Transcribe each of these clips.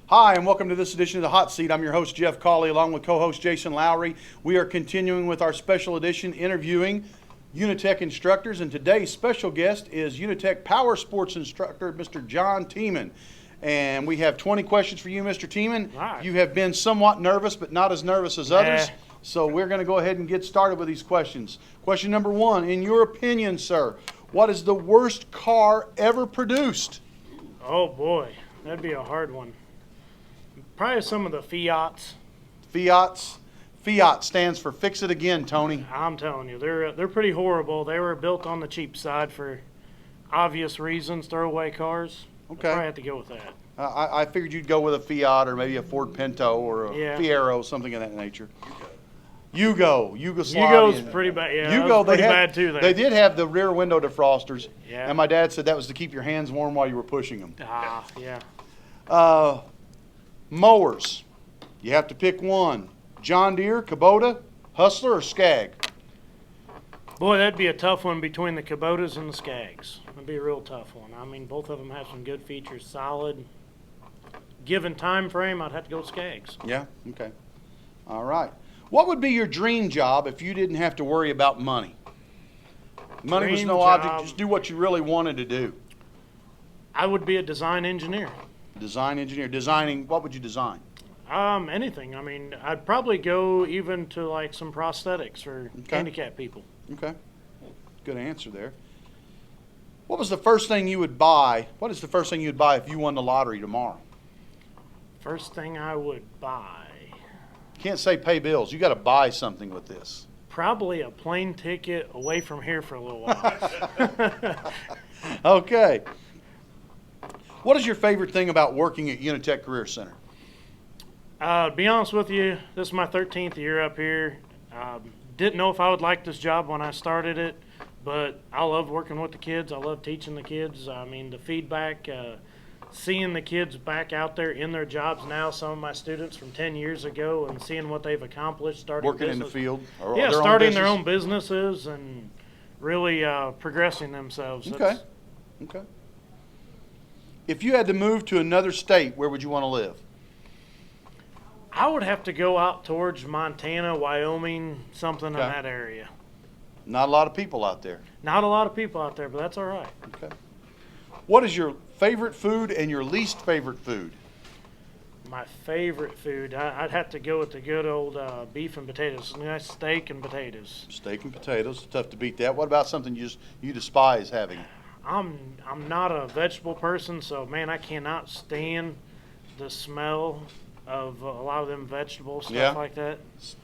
Hi, and welcome to this edition of The Hot Seat. I'm your host, Jeff Cawley, along with co-host Jason Lowry. We are continuing with our special edition interviewing UniTec instructors, and today's special guest is UniTec Power Sports instructor, Mr. John Tiemann. And we have 20 questions for you, Mr. Tiemann. Right. You have been somewhat nervous, but not as nervous as others. So we're going to go ahead and get started with these questions. Question number one, in your opinion, sir, what is the worst car ever produced? Oh boy, that'd be a hard one. Probably some of the Fiats. Fiats. Fiat stands for fix it again, Tony. I'm telling you, they're pretty horrible. They were built on the cheap side for obvious reasons, throwaway cars. Okay. I'd probably have to go with that. I figured you'd go with a Fiat or maybe a Ford Pinto or a Fiero, something of that nature. Yugoslavia. Yugo's pretty bad. Yeah, Yugo, pretty bad too. They did have the rear window defrosters. Yeah. And my dad said that was to keep your hands warm while you were pushing them. Yeah. Mowers. You have to pick one. John Deere, Kubota, Hustler, or Skag? Boy, that'd be a tough one between the Kubotas and the Skags. That'd be a real tough one. I mean, both of them have some good features, solid. Given time frame, I'd have to go with Skags. Yeah, okay. All right. What would be your dream job if you didn't have to worry about money? Money was no object, just do what you really wanted to do. I would be a design engineer. Design engineer. Designing, what would you design? Anything. I mean, I'd probably go even to like some prosthetics for handicapped people. Okay. Good answer there. What was the first thing you would buy? What is the first thing you'd buy if you won the lottery tomorrow? First thing I would buy. Can't say pay bills. You got to buy something with this. Probably a plane ticket away from here for a little while. Okay. What is your favorite thing about working at UniTec Career Center? To be honest with you, this is my 13th year up here. Didn't know if I would like this job when I started it, but I love working with the kids. I love teaching the kids. I mean, the feedback, seeing the kids back out there in their jobs now, some of my students from 10 years ago, and seeing what they've accomplished, starting working in the field? Or yeah, starting their own businesses and really progressing themselves. Okay. Okay. If you had to move to another state, where would you want to live? I would have to go out towards Montana, Wyoming, something in that area. Not a lot of people out there. Not a lot of people out there, but that's all right. Okay. What is your favorite food and your least favorite food? My favorite food, I'd have to go with the good old beef and potatoes. Nice steak and potatoes. Steak and potatoes, tough to beat that. What about something you despise having? I'm not a vegetable person, so man, I cannot stand the smell of a lot of them vegetables, stuff like that.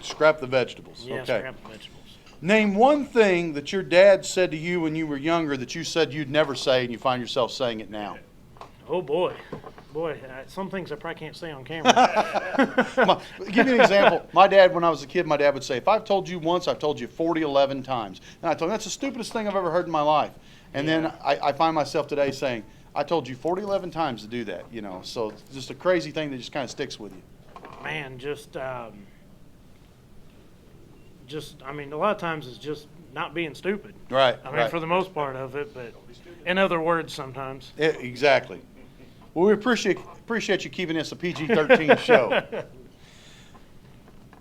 Scrap the vegetables. Yeah, okay. Scrap the vegetables. Name one thing that your dad said to you when you were younger that you said you'd never say and you find yourself saying it now. Oh boy, some things I probably can't say on camera. Give you an example. My dad, when I was a kid, my dad would say, if I've told you once, I've told you 11 times. And I told him, that's the stupidest thing I've ever heard in my life. And then I find myself today saying, I told you 11 times to do that, you know. So it's just a crazy thing that just kind of sticks with you. Man, I mean, a lot of times it's just not being stupid. Right. I mean, for the most part of it, but in other words sometimes. Exactly. Well, we appreciate you keeping this a PG-13 show.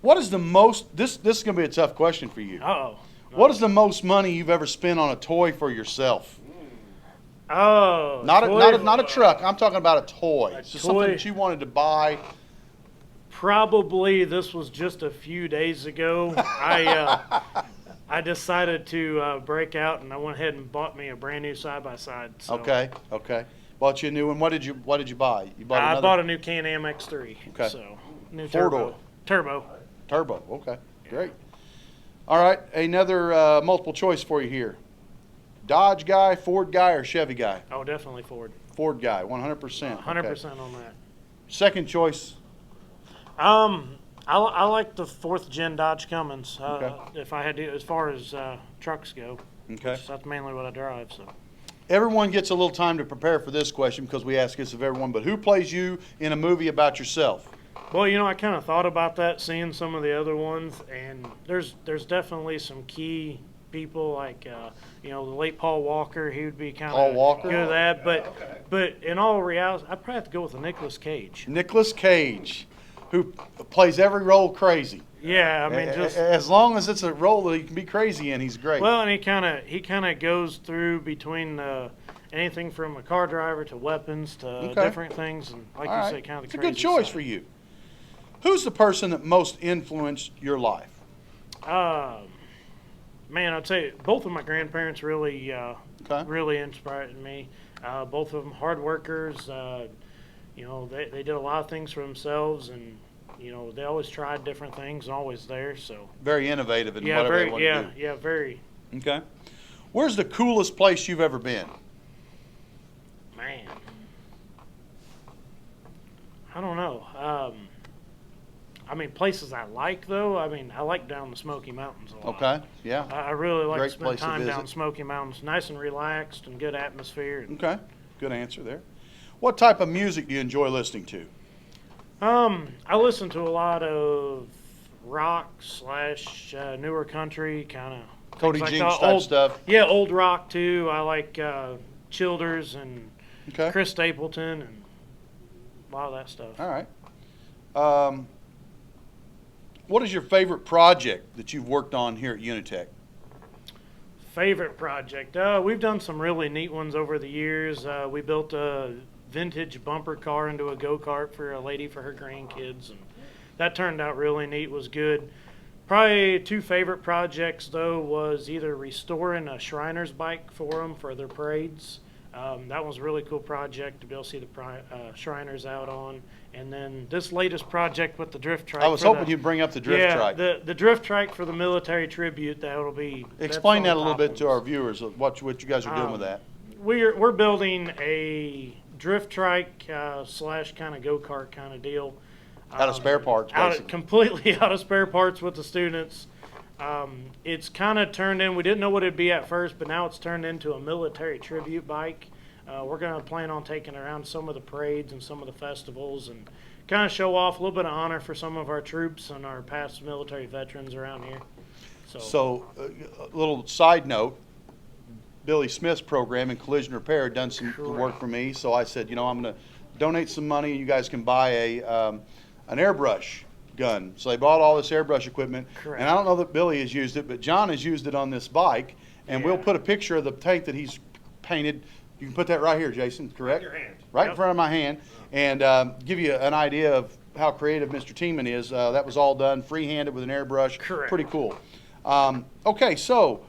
What is the most, this is going to be a tough question for you. Uh-oh. What is the most money you've ever spent on a toy for yourself? Oh. Not a truck. I'm talking about a toy. Something that you wanted to buy. Probably this was just a few days ago. I decided to break out, and I went ahead and bought me a brand new side-by-side. So. Okay. Bought you a new one. What did you buy? You bought I bought a new Can-Am X3. Okay. So new Four-door. Turbo. Okay. Great. All right. Another multiple choice for you here. Dodge guy, Ford guy, or Chevy guy? Oh, definitely Ford. Ford guy, 100%. 100% on that. Second choice. I like the 4th gen Dodge Cummins. If I had to, as far as trucks go. Okay. That's mainly what I drive. So. Everyone gets a little time to prepare for this question because we ask this of everyone. But who plays you in a movie about yourself? Well, you know, I kind of thought about that, seeing some of the other ones, and there's definitely some key people like the late Paul Walker. He would be kind Paul of Walker? good at that. But okay. but in all reality, I'd probably have to go with a Nicolas Cage. Nicolas Cage, who plays every role crazy. Yeah, I mean just. As long as it's a role that he can be crazy in, he's great. Well, and he kind of goes through between anything from a car driver to weapons to Okay. different things, and like All you right. say, kind of the It's a crazy good choice side. for you. Who's the person that most influenced your life? Man, I'd say both of my grandparents really Okay. really inspired me. Both of them hard workers. They did a lot of things for themselves, and they always tried different things and always there. So Very innovative in yeah, whatever very they want to yeah, very do. Okay. Where's the coolest place you've ever been? man. I don't know. I mean, places I like though. I mean, I like down the Smoky Mountains a lot. Okay. Yeah. I really like Great to place spend to time down visit. Smoky Mountains, nice and relaxed and good atmosphere. Okay. Good answer there. What type of music do you enjoy listening to? I listen to a lot of rock / newer country kind of. Cody like Jinks the type old, stuff. Yeah, old rock too. I like Childers and Okay. Chris Stapleton and a lot of that stuff. All right. What is your favorite project that you've worked on here at UniTec? Favorite project? We've done some really neat ones over the years. We built a vintage bumper car into a go-kart for a lady for her grandkids, and that turned out really neat. Was good. Probably two favorite projects though was either restoring a Shriner's bike for them for their parades. That was a really cool project to be able to see the Shriners out on. And then this latest project with the drift trike. I was hoping you'd bring up the drift trike. the drift trike for the military tribute. That'll be. Explain that's that a on little top bit to ones. our viewers of what you guys are doing with that. We're building a drift trike / kind of go-kart kind of deal. Out of spare parts, basically. Completely out of spare parts with the students. It's kind of turned in. We didn't know what it'd be at first, but now it's turned into a military tribute bike. We're going to plan on taking it around some of the parades and some of the festivals and kind of show off a little bit of honor for some of our troops and our past military veterans around here. So, a little side note, Billy Smith's program in collision repair had done some work for me, so I said, I'm going to donate some money and you guys can buy an airbrush gun. So they bought all this airbrush equipment. Correct. And I don't know that Billy has used it, but John has used it on this bike, and we'll Yeah. put a picture of the tank that he's painted. You can put that right here, Jason, correct? Right in your hand. Right in Yep. front of my hand, and give you an idea of how creative Mr. Tiemann is. That was all done free-handed with an airbrush. Correct. Pretty cool. Okay, so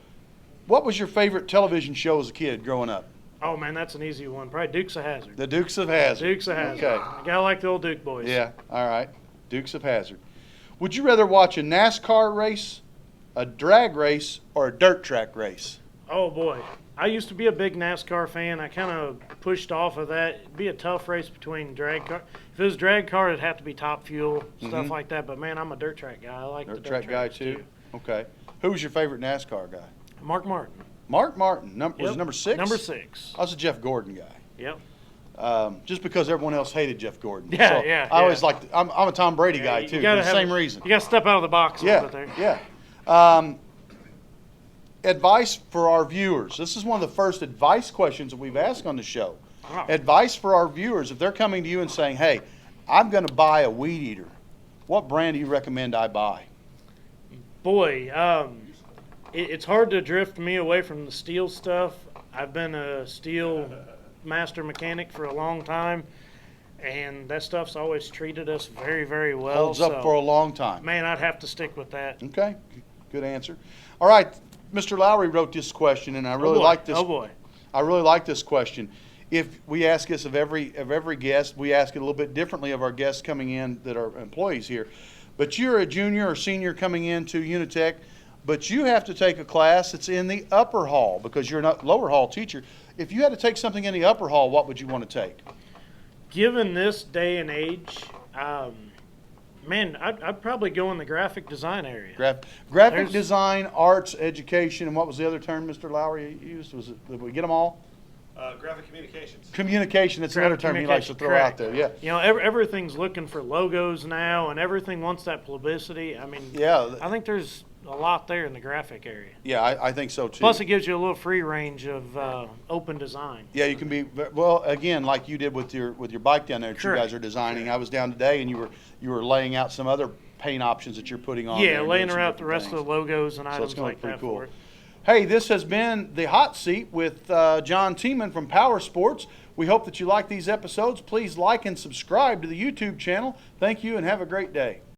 what was your favorite television show as a kid growing up? Oh man, that's an easy one. Probably Dukes of Hazzard. The Dukes of Hazzard. Dukes of Hazzard. Okay. You gotta like the old Duke boys. Yeah, all right. Dukes of Hazzard. Would you rather watch a NASCAR race, a drag race, or a dirt track race? Oh boy, I used to be a big NASCAR fan. I kind of pushed off of that. It'd be a tough race between drag car. If it was drag car, it'd have to be Top Fuel, stuff like that. But man, I'm a dirt track guy. I like the Dirt dirt track guy tracks, too? Okay. Who's your favorite NASCAR guy? Mark Martin. Mark Martin. Was Yep. it number 6? Number 6. I was a Jeff Gordon guy. Yep. Just because everyone else hated Jeff Gordon. Yeah, So yeah, I always yeah. liked. I'm a Tom Brady Yeah, guy you too. For gotta the have same a- reason. You got to step out of the box a little bit there. Yeah. Advice for our viewers. This is one of the first advice questions that we've asked on the show. Wow. Advice for our viewers, if they're coming to you and saying, hey, I'm going to buy a weed eater, what brand do you recommend I buy? Boy, it's hard to drift me away from the steel stuff. I've been a steel master mechanic for a long time, and that stuff's always treated us very, very well. Holds up for a long time. Man, I'd have to stick with that. Okay, good answer. All right, Mr. Lowry wrote this question, and I really like this. Oh boy. I really like this question. If we ask this of every guest, we ask it a little bit differently of our guests coming in that are employees here. But you're a junior or senior coming into UniTec, but you have to take a class that's in the upper hall because you're a lower hall teacher. If you had to take something in the upper hall, what would you want to take? Given this day and age, man, I'd probably go in the graphic design area. Graphic There's- design, arts, education, and what was the other term Mr. Lowry used? Was it, did we get them all? Graphic communications. Communication, that's another term he likes to throw out there. Yeah. You know, everything's looking for logos now, and everything wants that publicity. I mean, Yeah. I think there's a lot there in the graphic area. Yeah, I think so too. Plus, it gives you a little free range of open design. Yeah, you can be well again, like you did with your bike down there that you Correct. guys are designing. I was down today, and you were laying out some other paint options that you're putting on. Yeah, there, laying doing some out the different rest things. of the logos and So it's items gonna look like pretty that cool. for it. Hey, this has been the Hot Seat with John Tiemann from Power Sports. We hope that you like these episodes. Please like and subscribe to the YouTube channel. Thank you and have a great day.